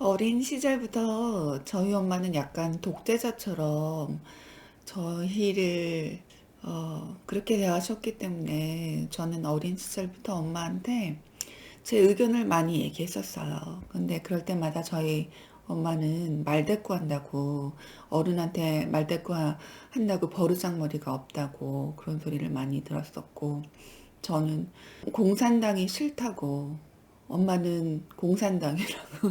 어린 시절부터 저희 엄마는 약간 독재자처럼 저희를 그렇게 대하셨기 때문에 저는 어린 시절부터 엄마한테 제 의견을 많이 얘기했었어요. 근데 그럴 때마다 저희 엄마는 말대꾸한다고, 어른한테 말대꾸한다고 버르장머리가 없다고 그런 소리를 많이 들었었고, 저는 공산당이 싫다고, 엄마는 공산당이라고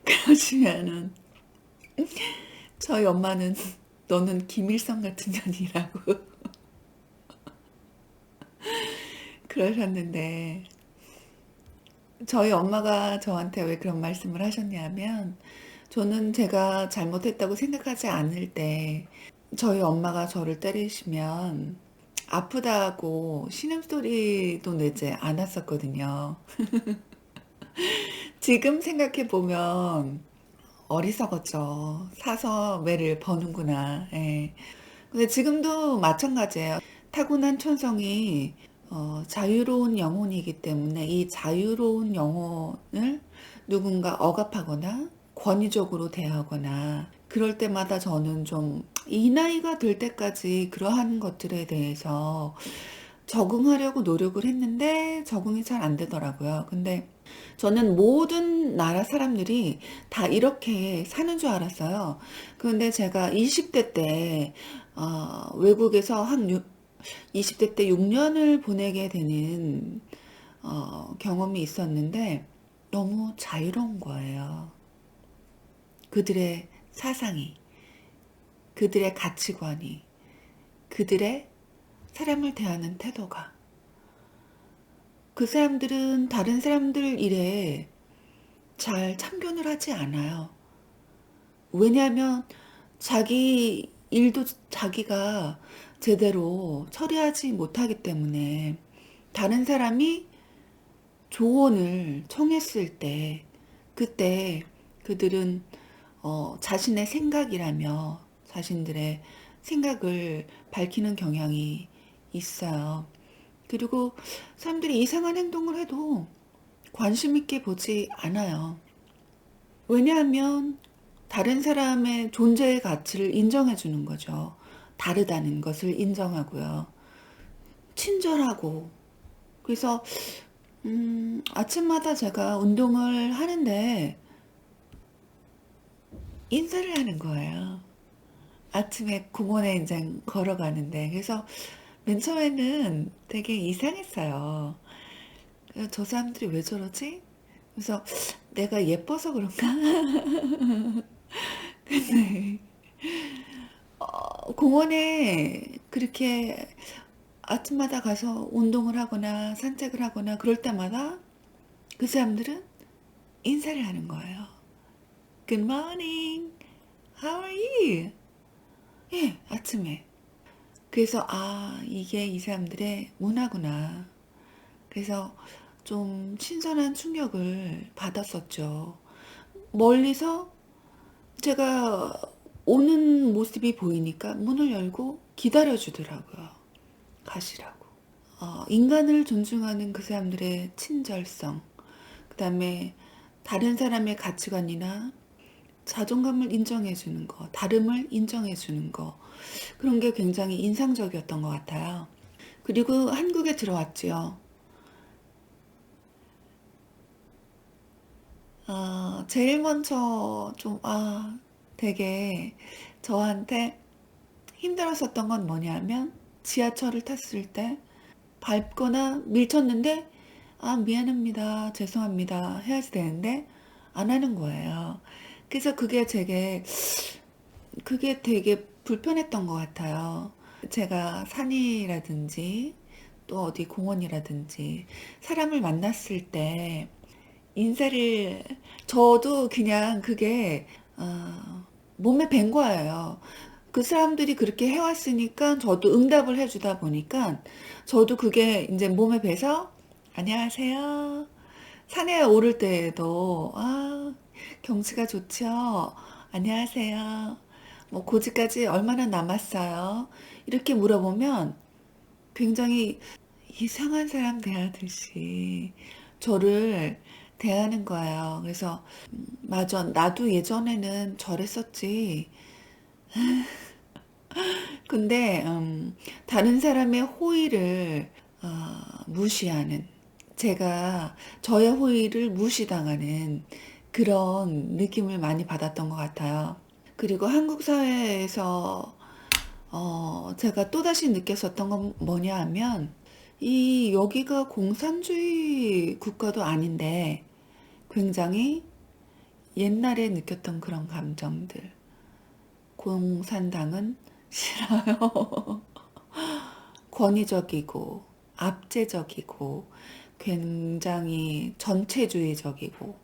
그러시면은 저희 엄마는 너는 김일성 같은 년이라고 그러셨는데, 저희 엄마가 저한테 왜 그런 말씀을 하셨냐면, 저는 제가 잘못했다고 생각하지 않을 때 저희 엄마가 저를 때리시면 아프다고 신음소리도 내지 않았었거든요. 지금 생각해 보면 어리석었죠. 사서 매를 버는구나. 예. 근데 지금도 마찬가지예요. 타고난 천성이 자유로운 영혼이기 때문에 이 자유로운 영혼을 누군가 억압하거나 권위적으로 대하거나 그럴 때마다 저는 좀 이 나이가 될 때까지 그러한 것들에 대해서 적응하려고 노력을 했는데 적응이 잘 안 되더라고요. 근데 저는 모든 나라 사람들이 다 이렇게 사는 줄 알았어요. 그런데 제가 20대 때 외국에서 한 20대 때 6년을 보내게 되는 경험이 있었는데 너무 자유로운 거예요. 그들의 사상이, 그들의 가치관이, 그들의 사람을 대하는 태도가. 그 사람들은 다른 사람들 일에 잘 참견을 하지 않아요. 왜냐하면 자기 일도 자기가 제대로 처리하지 못하기 때문에 다른 사람이 조언을 청했을 때 그때 그들은 자신의 생각이라며 자신들의 생각을 밝히는 경향이 있어요. 그리고 사람들이 이상한 행동을 해도 관심 있게 보지 않아요. 왜냐하면 다른 사람의 존재의 가치를 인정해 주는 거죠. 다르다는 것을 인정하고요. 친절하고. 그래서 아침마다 제가 운동을 하는데 인사를 하는 거예요. 아침에 공원에 이제 걸어가는데. 그래서 맨 처음에는 되게 이상했어요. 저 사람들이 왜 저러지? 그래서 내가 예뻐서 그런가? 근데 공원에 그렇게 아침마다 가서 운동을 하거나 산책을 하거나 그럴 때마다 그 사람들은 인사를 하는 거예요. Good morning. How are you? 예, 아침에. 그래서 이게 이 사람들의 문화구나. 그래서 좀 신선한 충격을 받았었죠. 멀리서 제가 오는 모습이 보이니까 문을 열고 기다려주더라고요. 가시라고. 인간을 존중하는 그 사람들의 친절성, 그 다음에 다른 사람의 가치관이나 자존감을 인정해주는 거, 다름을 인정해주는 거, 그런 게 굉장히 인상적이었던 것 같아요. 그리고 한국에 들어왔지요. 제일 먼저 좀, 되게 저한테 힘들었었던 건 뭐냐면, 지하철을 탔을 때 밟거나 밀쳤는데, 미안합니다. 죄송합니다. 해야지 되는데, 안 하는 거예요. 그래서 그게 되게 불편했던 것 같아요. 제가 산이라든지, 또 어디 공원이라든지, 사람을 만났을 때, 인사를, 저도 그냥 그게, 몸에 밴 거예요. 그 사람들이 그렇게 해왔으니까 저도 응답을 해주다 보니까 저도 그게 이제 몸에 배서 안녕하세요. 산에 오를 때에도 경치가 좋죠. 안녕하세요. 뭐 고지까지 얼마나 남았어요? 이렇게 물어보면 굉장히 이상한 사람 대하듯이 저를 대하는 거예요. 그래서 맞아. 나도 예전에는 저랬었지. 근데 다른 사람의 호의를 무시하는, 제가 저의 호의를 무시당하는 그런 느낌을 많이 받았던 것 같아요. 그리고 한국 사회에서 제가 또다시 느꼈었던 건 뭐냐 하면, 이 여기가 공산주의 국가도 아닌데 굉장히 옛날에 느꼈던 그런 감정들. 공산당은 싫어요. 권위적이고 압제적이고 굉장히 전체주의적이고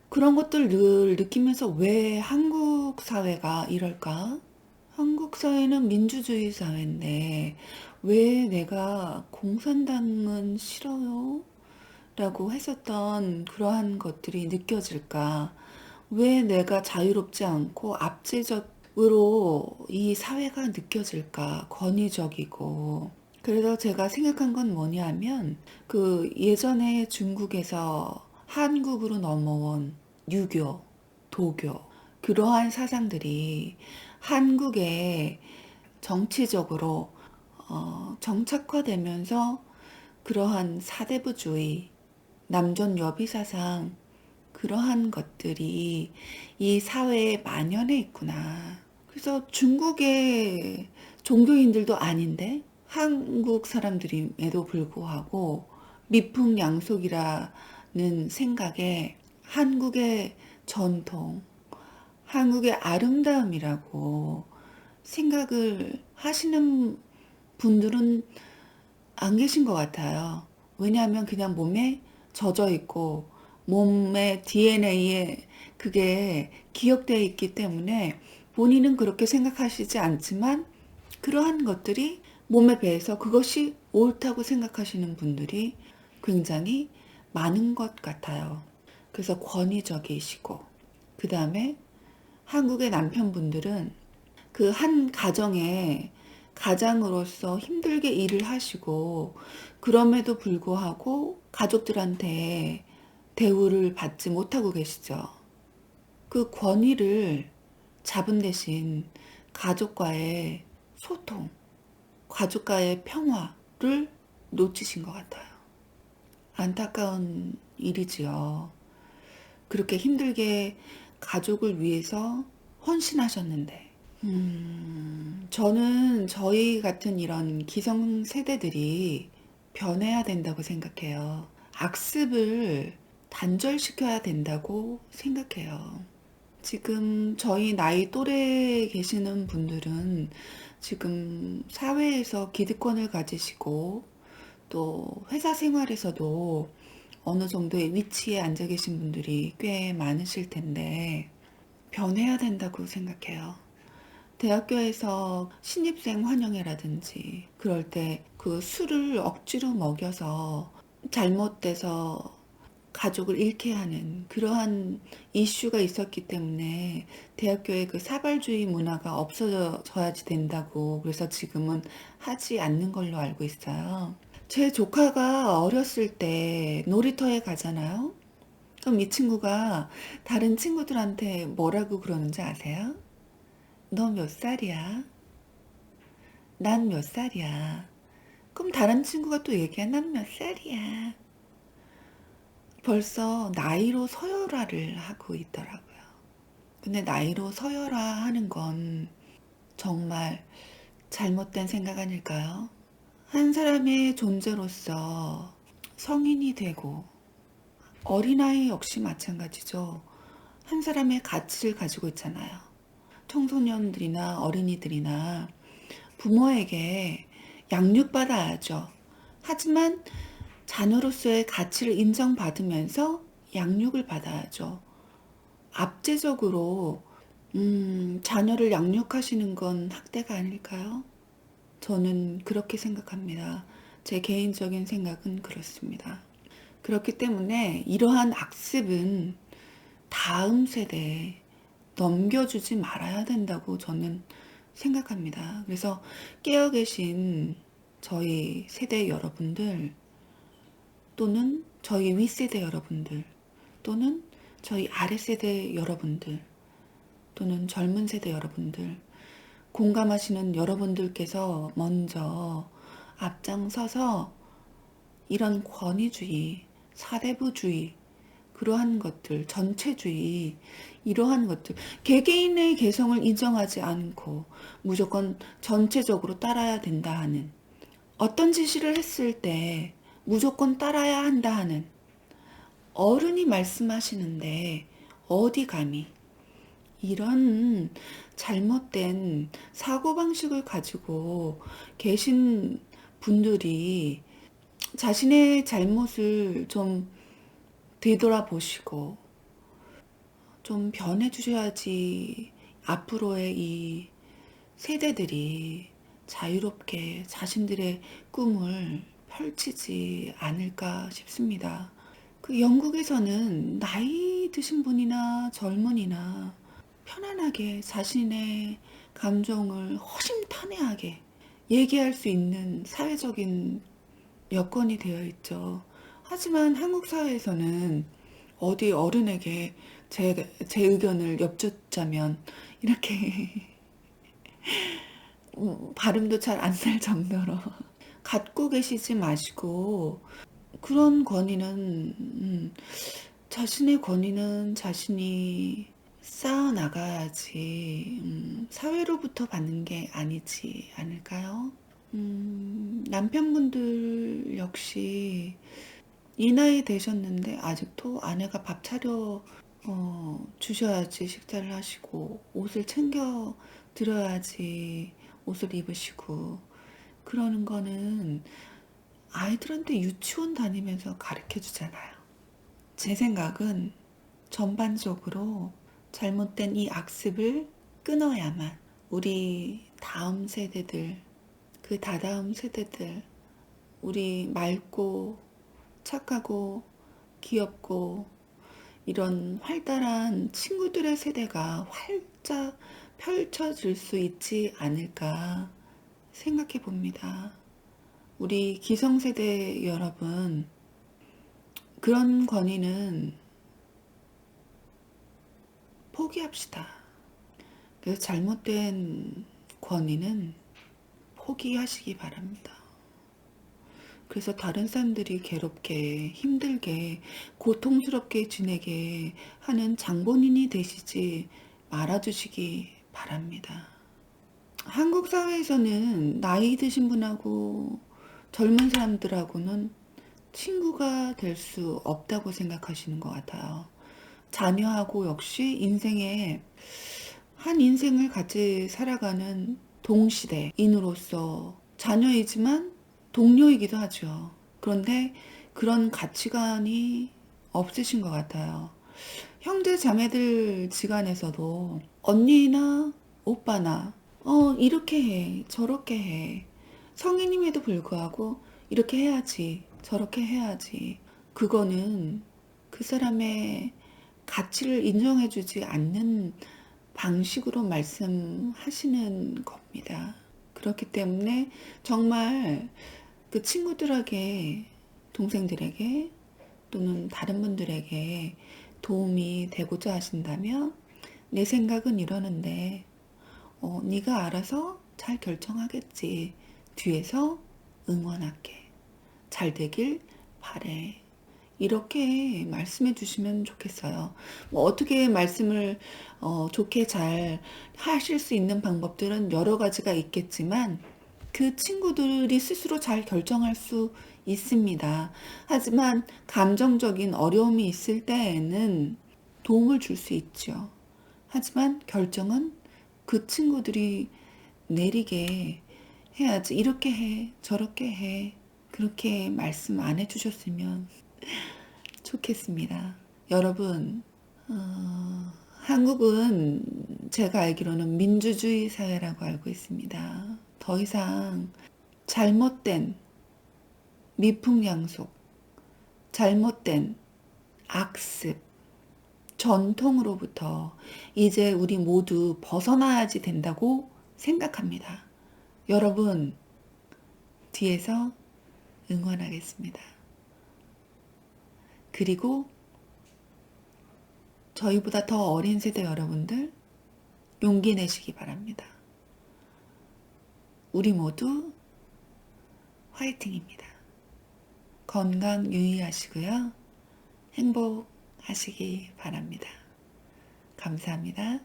그런 것들 늘 느끼면서 왜 한국 사회가 이럴까? 한국 사회는 민주주의 사회인데 왜 내가 공산당은 싫어요? 라고 했었던 그러한 것들이 느껴질까? 왜 내가 자유롭지 않고 압제적으로 이 사회가 느껴질까? 권위적이고. 그래서 제가 생각한 건 뭐냐면, 그 예전에 중국에서 한국으로 넘어온 유교, 도교, 그러한 사상들이 한국에 정치적으로 정착화되면서 그러한 사대부주의, 남존여비 사상, 그러한 것들이 이 사회에 만연해 있구나. 그래서 중국의 종교인들도 아닌데 한국 사람들임에도 불구하고 미풍양속이라는 생각에 한국의 전통, 한국의 아름다움이라고 생각을 하시는 분들은 안 계신 것 같아요. 왜냐하면 그냥 몸에 젖어 있고 몸의 DNA에 그게 기억되어 있기 때문에 본인은 그렇게 생각하시지 않지만 그러한 것들이 몸에 배해서 그것이 옳다고 생각하시는 분들이 굉장히 많은 것 같아요. 그래서 권위적이시고, 그 다음에 한국의 남편분들은 그 한 가정에 가장으로서 힘들게 일을 하시고 그럼에도 불구하고 가족들한테 대우를 받지 못하고 계시죠. 그 권위를 잡은 대신 가족과의 소통, 가족과의 평화를 놓치신 것 같아요. 안타까운 일이지요. 그렇게 힘들게 가족을 위해서 헌신하셨는데. 저는 저희 같은 이런 기성세대들이 변해야 된다고 생각해요. 악습을 단절시켜야 된다고 생각해요. 지금 저희 나이 또래에 계시는 분들은 지금 사회에서 기득권을 가지시고 또 회사 생활에서도 어느 정도의 위치에 앉아 계신 분들이 꽤 많으실 텐데 변해야 된다고 생각해요. 대학교에서 신입생 환영회라든지 그럴 때 그 술을 억지로 먹여서 잘못돼서 가족을 잃게 하는 그러한 이슈가 있었기 때문에 대학교의 그 사발주의 문화가 없어져야지 된다고 그래서 지금은 하지 않는 걸로 알고 있어요. 제 조카가 어렸을 때 놀이터에 가잖아요. 그럼 이 친구가 다른 친구들한테 뭐라고 그러는지 아세요? 너 몇 살이야? 난 몇 살이야? 그럼 다른 친구가 또 얘기해. 난 몇 살이야? 벌써 나이로 서열화를 하고 있더라고요. 근데 나이로 서열화하는 건 정말 잘못된 생각 아닐까요? 한 사람의 존재로서 성인이 되고 어린아이 역시 마찬가지죠. 한 사람의 가치를 가지고 있잖아요. 청소년들이나 어린이들이나 부모에게 양육받아야죠. 하지만 자녀로서의 가치를 인정받으면서 양육을 받아야죠. 압제적으로 자녀를 양육하시는 건 학대가 아닐까요? 저는 그렇게 생각합니다. 제 개인적인 생각은 그렇습니다. 그렇기 때문에 이러한 악습은 다음 세대에 넘겨주지 말아야 된다고 저는 생각합니다. 그래서 깨어 계신 저희 세대 여러분들, 또는 저희 윗세대 여러분들, 또는 저희 아랫세대 여러분들, 또는 젊은 세대 여러분들, 공감하시는 여러분들께서 먼저 앞장서서 이런 권위주의, 사대부주의, 그러한 것들, 전체주의, 이러한 것들, 개개인의 개성을 인정하지 않고 무조건 전체적으로 따라야 된다 하는, 어떤 지시를 했을 때 무조건 따라야 한다 하는, 어른이 말씀하시는데 어디 감히 이런 잘못된 사고방식을 가지고 계신 분들이 자신의 잘못을 좀 되돌아보시고 좀 변해주셔야지 앞으로의 이 세대들이 자유롭게 자신들의 꿈을 펼치지 않을까 싶습니다. 그 영국에서는 나이 드신 분이나 젊은이나 편안하게 자신의 감정을 허심탄회하게 얘기할 수 있는 사회적인 여건이 되어 있죠. 하지만 한국 사회에서는 어디 어른에게 제 의견을 엿듣자면 이렇게 발음도 잘 안 날 정도로 갖고 계시지 마시고, 그런 권위는 자신의 권위는 자신이 쌓아 나가야지 사회로부터 받는 게 아니지 않을까요? 남편분들 역시 이 나이 되셨는데 아직도 아내가 밥 차려 주셔야지 식사를 하시고, 옷을 챙겨 드려야지 옷을 입으시고, 그러는 거는 아이들한테 유치원 다니면서 가르쳐 주잖아요. 제 생각은 전반적으로 잘못된 이 악습을 끊어야만 우리 다음 세대들, 그 다다음 세대들, 우리 맑고 착하고 귀엽고 이런 활달한 친구들의 세대가 활짝 펼쳐질 수 있지 않을까 생각해 봅니다. 우리 기성세대 여러분, 그런 권위는 포기합시다. 그래서 잘못된 권위는 포기하시기 바랍니다. 그래서 다른 사람들이 괴롭게, 힘들게, 고통스럽게 지내게 하는 장본인이 되시지 말아주시기 바랍니다. 한국 사회에서는 나이 드신 분하고 젊은 사람들하고는 친구가 될 수 없다고 생각하시는 것 같아요. 자녀하고 역시 인생에 한 인생을 같이 살아가는 동시대인으로서 자녀이지만 동료이기도 하죠. 그런데 그런 가치관이 없으신 것 같아요. 형제 자매들 지간에서도 언니나 오빠나 이렇게 해, 저렇게 해. 성인임에도 불구하고 이렇게 해야지, 저렇게 해야지. 그거는 그 사람의 가치를 인정해주지 않는 방식으로 말씀하시는 겁니다. 그렇기 때문에 정말 그 친구들에게, 동생들에게 또는 다른 분들에게 도움이 되고자 하신다면, 내 생각은 이러는데 네가 알아서 잘 결정하겠지. 뒤에서 응원할게. 잘 되길 바래. 이렇게 말씀해 주시면 좋겠어요. 뭐 어떻게 말씀을 좋게 잘 하실 수 있는 방법들은 여러 가지가 있겠지만 그 친구들이 스스로 잘 결정할 수 있습니다. 하지만 감정적인 어려움이 있을 때에는 도움을 줄 수 있죠. 하지만 결정은 그 친구들이 내리게 해야지. 이렇게 해, 저렇게 해. 그렇게 말씀 안 해주셨으면 좋겠습니다. 여러분, 한국은 제가 알기로는 민주주의 사회라고 알고 있습니다. 더 이상 잘못된 미풍양속, 잘못된 악습, 전통으로부터 이제 우리 모두 벗어나야지 된다고 생각합니다. 여러분, 뒤에서 응원하겠습니다. 그리고 저희보다 더 어린 세대 여러분들 용기 내시기 바랍니다. 우리 모두 화이팅입니다. 건강 유의하시고요. 행복하시기 바랍니다. 감사합니다.